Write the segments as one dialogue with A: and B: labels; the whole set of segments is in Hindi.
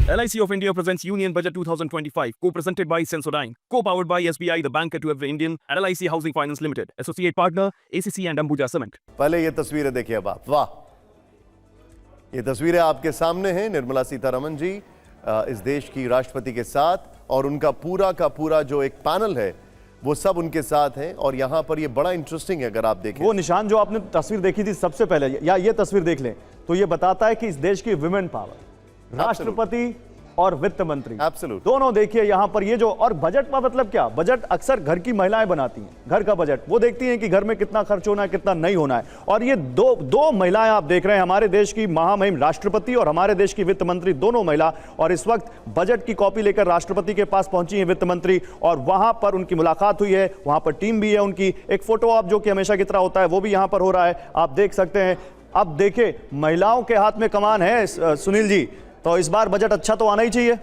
A: LIC of India presents Union Budget 2025, co-presented by Sensodyne, co-powered by SBI, the banker to every Indian, and LIC Housing Finance Limited, associate partner ACC and Ambuja Cement.
B: पहले ये तस्वीरें देखिए अब आप, वाह, ये तस्वीरें आपके सामने हैं निर्मला सीतारमण जी इस देश की राष्ट्रपति के साथ, और उनका पूरा का पूरा जो एक पैनल है वो सब उनके साथ हैं। और यहाँ पर ये बड़ा इंटरेस्टिंग है, अगर आप देखें
C: वो निशान जो आपने तस्वीर देखी थी सबसे पहले, या ये तस्वीर देख लें तो ये बताता है कि इस देश की विमेन पावर, राष्ट्रपति और वित्त मंत्री दोनों देखिए यहां पर ये जो, और बजट का मतलब क्या, बजट अक्सर घर की महिलाएं बनाती हैं, घर का बजट वो देखती हैं कि घर में कितना खर्च होना है कितना नहीं होना है। और ये दो महिलाएं आप देख रहे हैं, हमारे देश की महामहिम राष्ट्रपति और हमारे देश की वित्त मंत्री, दोनों महिला, और इस वक्त बजट की कॉपी लेकर राष्ट्रपति के पास पहुंची है वित्त मंत्री, और वहां पर उनकी मुलाकात हुई है, वहां पर टीम भी है उनकी। एक फोटो आप जो कि हमेशा की तरह होता है वो भी यहां पर हो रहा है, आप देख सकते हैं। अब देखिए महिलाओं के हाथ में कमान है सुनील जी, तो इस बार बजट अच्छा तो आना ही चाहिए।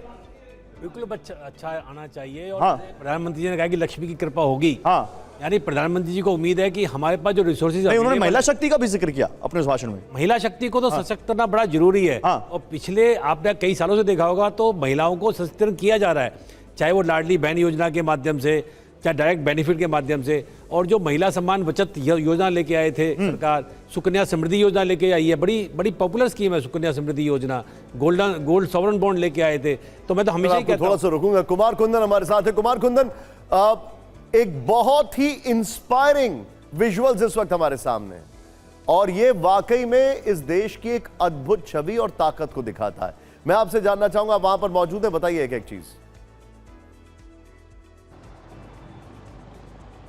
D: बिल्कुल अच्छा आना चाहिए। और हाँ। प्रधानमंत्री जी ने कहा कि लक्ष्मी की कृपा होगी। हाँ। यानी प्रधानमंत्री जी को उम्मीद है कि हमारे पास जो रिसोर्सेज,
C: उन्होंने महिला शक्ति का भी जिक्र किया अपने भाषण में।
D: महिला शक्ति को तो सशक्त करना बड़ा जरूरी है। हाँ। और पिछले आपने कई सालों से देखा होगा तो महिलाओं को सशक्तिकरण किया जा रहा है, चाहे वो लाडली बहन योजना के माध्यम से, चाहे डायरेक्ट बेनिफिट के माध्यम से, और जो महिला सम्मान बचत योजना लेके आए थे सरकार, सुकन्या समृद्धि योजना लेके आई है, बड़ी पॉपुलर स्कीम है सुकन्या समृद्धि योजना, गोल्ड सॉवरन बॉन्ड लेके आए थे। तो मैं तो हमेशा ही कहता हूं,
B: थोड़ा सा रुकूंगा। कुमार कुंदन हमारे साथ है। कुमार कुंदन, एक बहुत ही इंस्पायरिंग विजुअल्स इस वक्त हमारे सामने है, और ये वाकई में इस देश की एक अद्भुत छवि और ताकत को दिखाता है। मैं आपसे जानना चाहूंगा, वहां पर मौजूद है, बताइए एक एक चीज।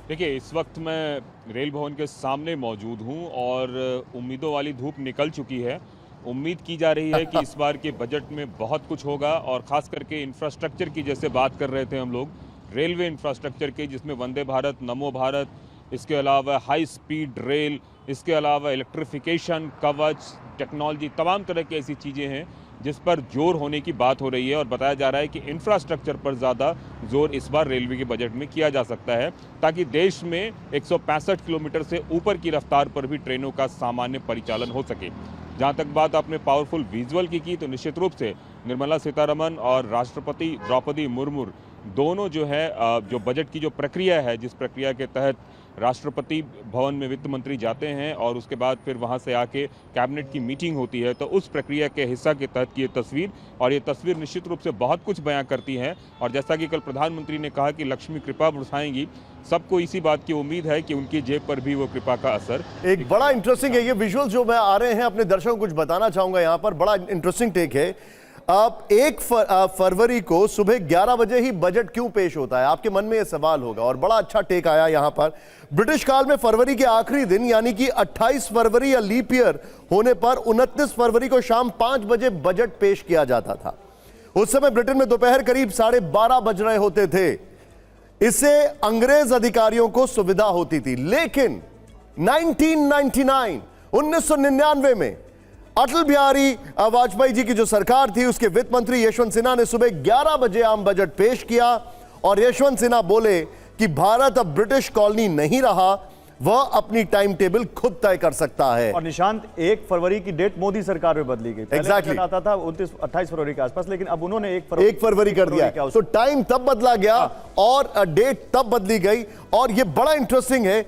E: देखिए, इस वक्त मैं रेल भवन के सामने मौजूद हूं और उम्मीदों वाली धूप निकल चुकी है। उम्मीद की जा रही है कि इस बार के बजट में बहुत कुछ होगा, और ख़ास करके इंफ्रास्ट्रक्चर की जैसे बात कर रहे थे हम लोग, रेलवे इंफ्रास्ट्रक्चर की, जिसमें वंदे भारत, नमो भारत, इसके अलावा हाई स्पीड रेल, इसके अलावा इलेक्ट्रिफिकेशन, कवच, टेक्नोलॉजी, तमाम तरह की ऐसी चीज़ें हैं जिस पर जोर होने की बात हो रही है। और बताया जा रहा है कि इंफ्रास्ट्रक्चर पर ज़्यादा जोर इस बार रेलवे के बजट में किया जा सकता है, ताकि देश में 165 किलोमीटर से ऊपर की रफ्तार पर भी ट्रेनों का सामान्य परिचालन हो सके। जहाँ तक बात आपने पावरफुल विजुअल की तो निश्चित रूप से निर्मला सीतारमण और राष्ट्रपति द्रौपदी मुर्मू दोनों जो है, जो बजट की जो प्रक्रिया है, जिस प्रक्रिया के तहत राष्ट्रपति भवन में वित्त मंत्री जाते हैं और उसके बाद फिर वहां से आके कैबिनेट की मीटिंग होती है, तो उस प्रक्रिया के हिस्सा के तहत की ये तस्वीर, और ये तस्वीर निश्चित रूप से बहुत कुछ बयां करती है। और जैसा कि कल प्रधानमंत्री ने कहा कि लक्ष्मी कृपा बरसाएंगी, सबको इसी बात की उम्मीद है कि उनकी जेब पर भी वो कृपा का असर।
B: एक बड़ा इंटरेस्टिंग है ये विजुअल जो मैं आ रहे हैं, अपने दर्शकों को कुछ बताना चाहूंगा। यहाँ पर बड़ा इंटरेस्टिंग टेक है। अब 1 फरवरी को सुबह 11 बजे ही बजट क्यों पेश होता है, आपके मन में यह सवाल होगा, और बड़ा अच्छा टेक आया यहां पर। ब्रिटिश काल में फरवरी के आखिरी दिन यानी कि 28 फरवरी या लीप ईयर होने पर 29 फरवरी को शाम 5 बजे बजट पेश किया जाता था। उस समय ब्रिटेन में दोपहर करीब 12:30 बज रहे होते थे। इससे अंग्रेज अधिकारियों को सुविधा होती थी। लेकिन 1999 में अटल बिहारी वाजपेयी जी की जो सरकार थी, उसके वित्त मंत्री यशवंत सिन्हा ने सुबह 11 बजे आम बजट पेश किया, और यशवंत सिन्हा बोले कि भारत अब ब्रिटिश कॉलोनी नहीं रहा, वह अपनी टाइम टेबल खुद तय कर सकता है।
C: और निशांत, 1 फरवरी की डेट मोदी सरकार में बदली गई।
B: एग्जैक्टली
C: आता था 28 फरवरी के आसपास, लेकिन अब उन्होंने
B: 1 फरवरी कर दिया। तो टाइम तब बदला गया और डेट तब बदली गई। और यह बड़ा इंटरेस्टिंग है,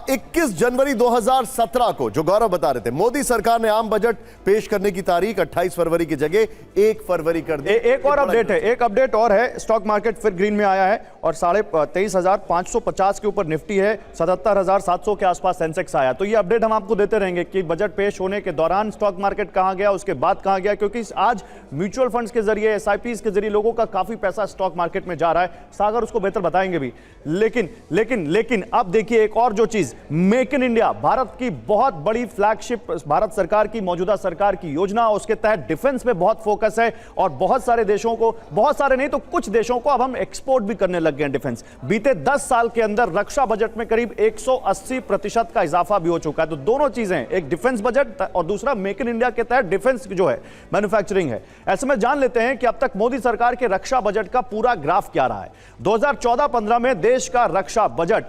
B: 21 जनवरी 2017 को, जो गौरव बता रहे थे, मोदी सरकार ने आम बजट पेश करने की तारीख 28 फरवरी की जगह 1 फरवरी कर दी।
C: एक और अपडेट है, एक अपडेट और है, स्टॉक मार्केट फिर ग्रीन में आया है और 23,550 के ऊपर निफ्टी है, 77,700 के आसपास सेंसेक्स आया। तो ये अपडेट हम आपको देते रहेंगे कि बजट पेश होने के दौरान स्टॉक मार्केट कहां गया, उसके बाद कहां गया, क्योंकि आज म्यूचुअल फंड्स के जरिए, SIPs के जरिए लोगों का काफी पैसा स्टॉक मार्केट में जा रहा है। सागर उसको बेहतर बताएंगे भी। लेकिन अब देखिए एक और जो चीज, मेक इन इंडिया, भारत की बहुत बड़ी फ्लैगशिप, भारत सरकार की, मौजूदा सरकार की योजना, उसके तहत डिफेंस पे बहुत फोकस है, और बहुत सारे देशों को, बहुत सारे नहीं तो कुछ देशों को अब हम एक्सपोर्ट भी करने लग गए हैं डिफेंस। बीते 10 साल के अंदर रक्षा बजट में करीब 180% का इजाफा भी हो चुका है। तो दोनों चीजें, एक डिफेंस बजट और दूसरा मेक इन इंडिया के तहत डिफेंस जो है, मैन्युफैक्चरिंग है। ऐसे में जान लेते हैं कि अब तक मोदी सरकार के रक्षा बजट का पूरा ग्राफ क्या रहा है। 2014-15 में देश का रक्षा बजट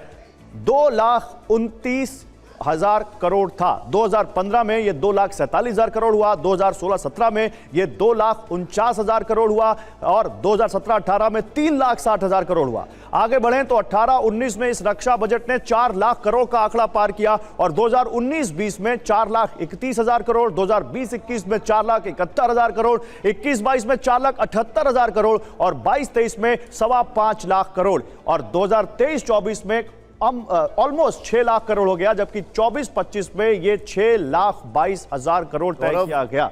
C: 2,29,000 हजार करोड़ था। 2015 में ये 2,47,000 करोड़ हुआ, 2016-17 में ये 2,49,000 करोड़ हुआ और 2017-18 में 3,60,000 करोड़ हुआ। आगे बढ़ें तो 18-19 में इस रक्षा बजट ने 4 लाख करोड़ का आंकड़ा पार किया और 2019-20 में 4,31,000 करोड़, 2020-21 में 4,71,000 करोड़, 21-22 में 4,78,000 करोड़ और 22-23 में 5.25 लाख करोड़ और 2023-24 में ऑलमोस्ट 6 लाख करोड़ हो गया, जबकि 24-25 में ये 6,22,000 करोड़ तय किया गया।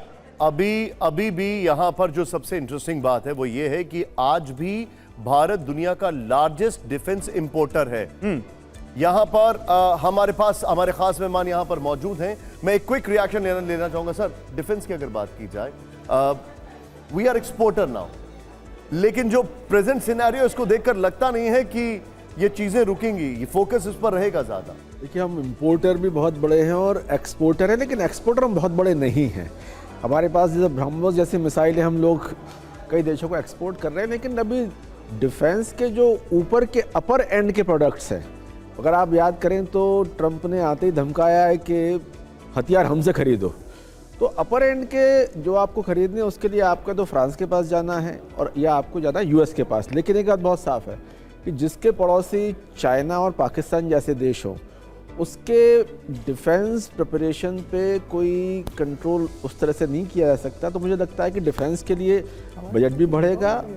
B: अभी भी यहां पर जो सबसे इंटरेस्टिंग बात है वो ये है कि आज भी भारत दुनिया का लार्जेस्ट डिफेंस इंपोर्टर है। यहां पर हमारे खास मेहमान यहां पर मौजूद हैं। मैं एक क्विक रिएक्शन लेना चाहूंगा सर। डिफेंस की अगर बात की जाए, वी आर एक्सपोर्टर नाउ, लेकिन जो प्रेजेंट सिनेरियो इसको देखकर लगता नहीं है कि ये चीजें रुकेंगी, ये फोकस इस पर रहेगा ज्यादा।
F: देखिए, हम इंपोर्टर भी बहुत बड़े हैं और एक्सपोर्टर हैं, लेकिन एक्सपोर्टर हम बहुत बड़े नहीं हैं। हमारे पास जैसे ब्रह्मोस जैसी मिसाइलें हम लोग कई देशों को एक्सपोर्ट कर रहे हैं, लेकिन अभी डिफेंस के जो ऊपर के अपर एंड के प्रोडक्ट्स हैं, अगर आप याद करें तो ट्रंप ने आते ही धमकाया है कि हथियार हमसे खरीदो। तो अपर एंड के जो आपको खरीदने उसके लिए आपका तो फ्रांस के पास जाना है और या आपको जाना है यूएस के पास। लेकिन एक बात बहुत साफ है कि जिसके पड़ोसी चाइना और पाकिस्तान जैसे देश हो, उसके डिफेंस प्रिपरेशन पे कोई कंट्रोल उस तरह से नहीं किया जा सकता। तो मुझे लगता है कि डिफेंस के लिए बजट भी बढ़ेगा